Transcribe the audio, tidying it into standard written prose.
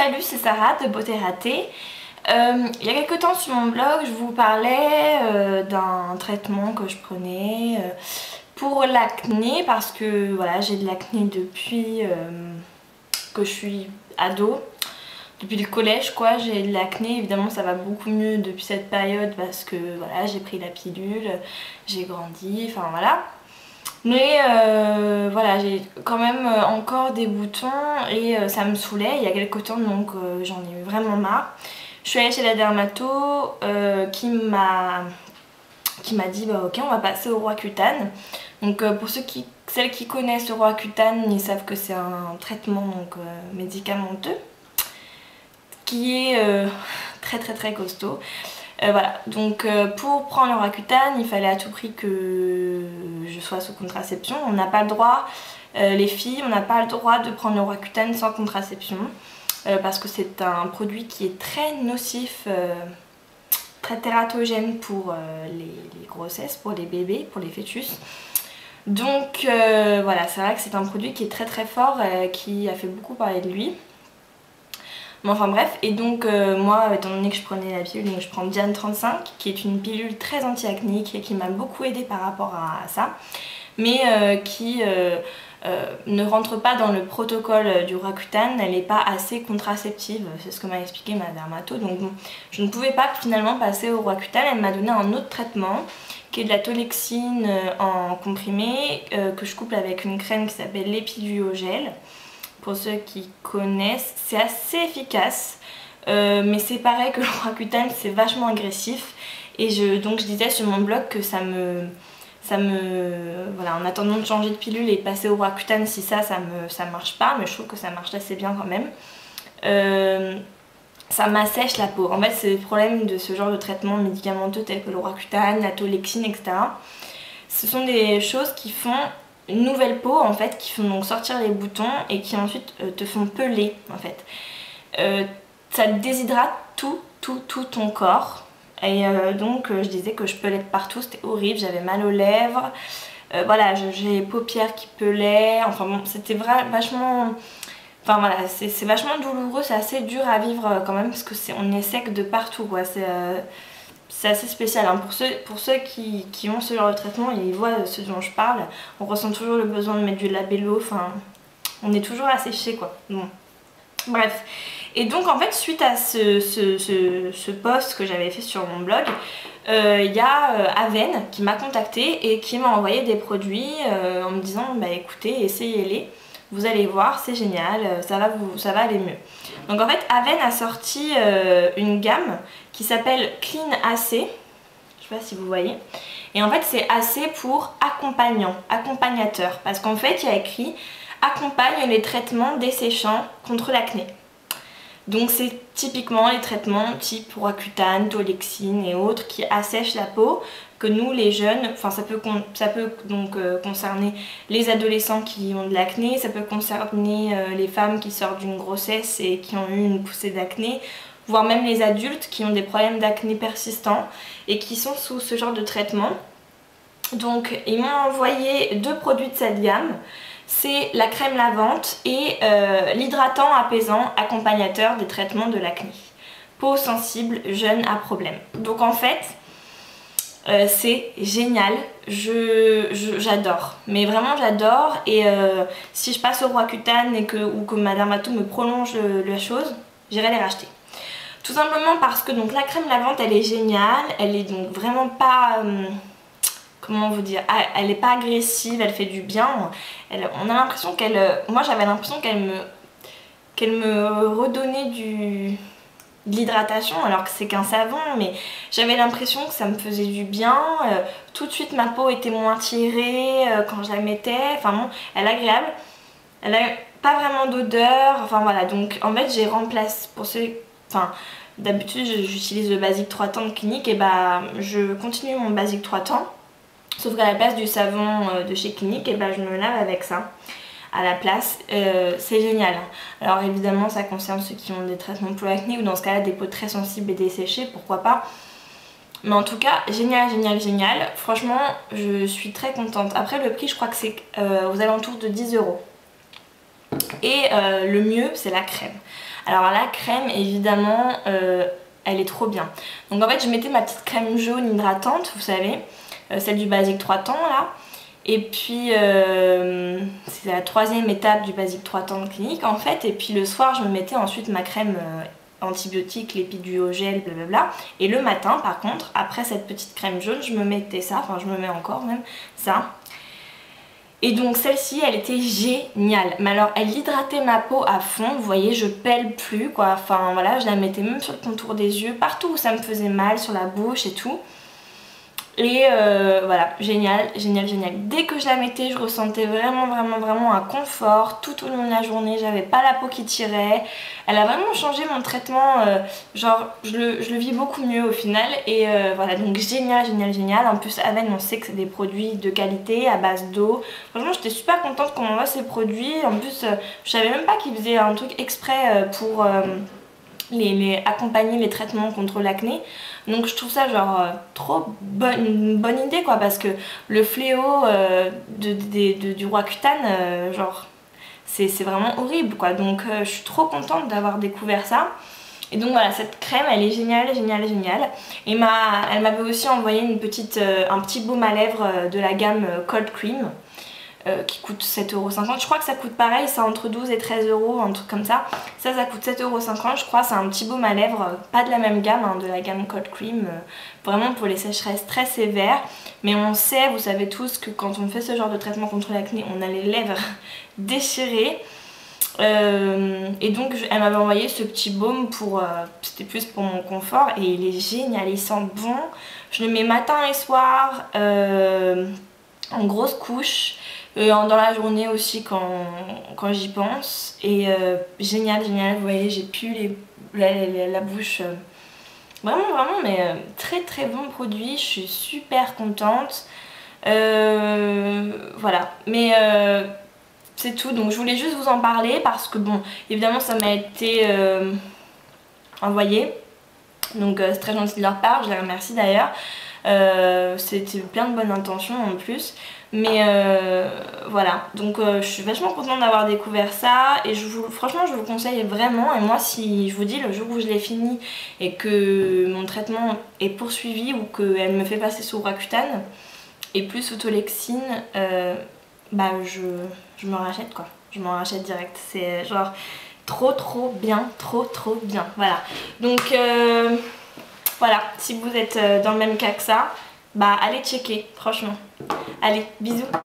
Salut, c'est Sarah de Beauté Ratée. Il y a quelques temps sur mon blog, je vous parlais d'un traitement que je prenais pour l'acné parce que voilà, j'ai de l'acné depuis que je suis ado. Depuis le collège quoi, j'ai de l'acné. Évidemment ça va beaucoup mieux depuis cette période parce que voilà, j'ai pris la pilule, j'ai grandi, enfin voilà. Mais voilà, j'ai quand même encore des boutons et ça me saoulait il y a quelques temps, donc j'en ai eu vraiment marre. Je suis allée chez la dermato qui m'a dit bah ok, on va passer au Roaccutane. Donc pour celles qui connaissent le Roaccutane, ils savent que c'est un traitement donc médicamenteux qui est très costaud. Voilà, donc pour prendre le Roaccutane, il fallait à tout prix que je sois sous contraception. On n'a pas le droit, les filles, on n'a pas le droit de prendre le Roaccutane sans contraception parce que c'est un produit qui est très nocif, très tératogène pour les grossesses, pour les bébés, pour les fœtus. Donc voilà, c'est vrai que c'est un produit qui est très fort, qui a fait beaucoup parler de lui. Mais enfin bref, et donc moi étant donné que je prenais la pilule, donc je prends Diane 35 qui est une pilule très anti-acnéique et qui m'a beaucoup aidée par rapport à ça, mais qui ne rentre pas dans le protocole du Roaccutane, elle n'est pas assez contraceptive, c'est ce que m'a expliqué ma dermato, donc bon, je ne pouvais pas finalement passer au Roaccutane. Elle m'a donné un autre traitement qui est de la tolexine en comprimé que je couple avec une crème qui s'appelle l'Epiduo-Gel. Pour ceux qui connaissent, c'est assez efficace, mais c'est pareil que le Roaccutane, c'est vachement agressif. Et donc je disais sur mon blog que voilà, en attendant de changer de pilule et de passer au Roaccutane, si ça marche pas, mais je trouve que ça marche assez bien quand même. Ça m'assèche la peau. En fait, c'est le problème de ce genre de traitement médicamenteux tel que le Roaccutane, la tolexine, etc. Ce sont des choses qui font une nouvelle peau en fait, qui font donc sortir les boutons et qui ensuite te font peler en fait. Ça déshydrate tout ton corps et donc je disais que je pelais de partout, c'était horrible, j'avais mal aux lèvres, voilà, j'ai les paupières qui pelaient, enfin bon, c'était vachement... Enfin voilà, c'est vachement douloureux, c'est assez dur à vivre quand même parce que on est sec de partout quoi, c'est assez spécial, hein. Pour ceux qui ont ce genre de traitement, ils voient ce dont je parle. On ressent toujours le besoin de mettre du labello, enfin, on est toujours asséché quoi. Bon. Bref. Et donc en fait, suite à ce post que j'avais fait sur mon blog, il y a Aven qui m'a contactée et qui m'a envoyé des produits en me disant bah écoutez, essayez-les. Vous allez voir, c'est génial, ça va aller mieux. Donc en fait, Aven a sorti une gamme qui s'appelle Clean AC. Je sais pas si vous voyez. Et en fait, c'est AC pour accompagnateur. Parce qu'en fait, il y a écrit accompagne les traitements desséchants contre l'acné. Donc c'est typiquement les traitements type Roaccutane, tolexine et autres qui assèchent la peau, que nous les jeunes, enfin ça peut donc concerner les adolescents qui ont de l'acné, ça peut concerner les femmes qui sortent d'une grossesse et qui ont eu une poussée d'acné, voire même les adultes qui ont des problèmes d'acné persistants et qui sont sous ce genre de traitement. Donc ils m'ont envoyé deux produits de cette gamme. C'est la crème lavante et l'hydratant apaisant accompagnateur des traitements de l'acné. Peau sensible, jeune à problème. Donc en fait, c'est génial. J'adore. Mais vraiment j'adore. Et si je passe au Roaccutane ou que ma dermato me prolonge la chose, j'irai les racheter. Tout simplement parce que donc la crème lavante elle est géniale. Elle est donc vraiment pas... comment vous dire, elle n'est pas agressive, elle fait du bien. On a l'impression moi j'avais l'impression qu'elle me redonnait de l'hydratation alors que c'est qu'un savon, mais j'avais l'impression que ça me faisait du bien. Tout de suite ma peau était moins tirée quand je la mettais. Enfin bon, elle est agréable. Elle a pas vraiment d'odeur. Enfin voilà, donc en fait j'ai remplacé pour ceux... Enfin, d'habitude j'utilise le basique 3 temps de Clinique et bah je continue mon basique 3 temps. Sauf qu'à la place du savon de chez Clinique, et ben je me lave avec ça à la place. C'est génial. Alors évidemment ça concerne ceux qui ont des traitements pour l'acné ou dans ce cas là des peaux très sensibles et desséchées, pourquoi pas. Mais en tout cas génial. Franchement je suis très contente. Après le prix je crois que c'est aux alentours de 10 €. Et le mieux c'est la crème. Alors la crème évidemment elle est trop bien. Donc en fait je mettais ma petite crème jaune hydratante, vous savez, celle du Basic 3 temps là. Et puis c'est la 3e étape du Basic 3 temps clinique en fait. Et puis le soir je me mettais ensuite ma crème antibiotique, l'épiduogel, blablabla. Et le matin par contre, après cette petite crème jaune, je me mettais ça, enfin je me mets encore même ça. Et donc celle-ci elle était géniale, mais alors elle hydratait ma peau à fond, vous voyez je pèle plus quoi, enfin voilà je la mettais même sur le contour des yeux, partout où ça me faisait mal, sur la bouche et tout. Et voilà, génial, génial, génial. Dès que je la mettais, je ressentais vraiment un confort tout au long de la journée. J'avais pas la peau qui tirait. Elle a vraiment changé mon traitement. Genre, je le vis beaucoup mieux au final. Et voilà, donc génial, génial, génial. En plus, Aven, on sait que c'est des produits de qualité à base d'eau. Franchement, j'étais super contente qu'on m'envoie ces produits. En plus, je savais même pas qu'ils faisaient un truc exprès pour accompagner les traitements contre l'acné. Donc je trouve ça genre trop une bonne idée quoi, parce que le fléau du Roaccutane, genre c'est vraiment horrible quoi. Donc je suis trop contente d'avoir découvert ça. Et donc voilà, cette crème elle est géniale, géniale, géniale. Et elle m'avait aussi envoyé un petit baume à lèvres de la gamme Cold Cream. Qui coûte 7,50€. Je crois que ça coûte pareil, c'est entre 12 et 13€, un truc comme ça. Ça coûte 7,50€, je crois. C'est un petit baume à lèvres, pas de la même gamme, hein, de la gamme Cold Cream, vraiment pour les sécheresses très sévères. Mais on sait, vous savez tous, que quand on fait ce genre de traitement contre l'acné, on a les lèvres déchirées. Et donc elle m'avait envoyé ce petit baume pour c'était plus pour mon confort et il est génial, il sent bon. Je le mets matin et soir en grosse couche. Dans la journée aussi quand j'y pense. Et génial, génial, vous voyez j'ai plus la bouche vraiment mais très très bon produit, je suis super contente. Voilà, mais c'est tout, donc je voulais juste vous en parler parce que bon évidemment ça m'a été envoyé, donc c'est très gentil de leur part, je les remercie d'ailleurs. C'était plein de bonnes intentions en plus, mais voilà, donc je suis vachement contente d'avoir découvert ça et franchement je vous le conseille vraiment. Et moi si je vous dis le jour où je l'ai fini et que mon traitement est poursuivi ou qu'elle me fait passer sous Roaccutane et plus sous Tolexine, bah je me rachète quoi, je m'en rachète direct, c'est genre trop bien, trop bien, voilà. Donc voilà, si vous êtes dans le même cas que ça, bah allez checker, franchement. Allez, bisous.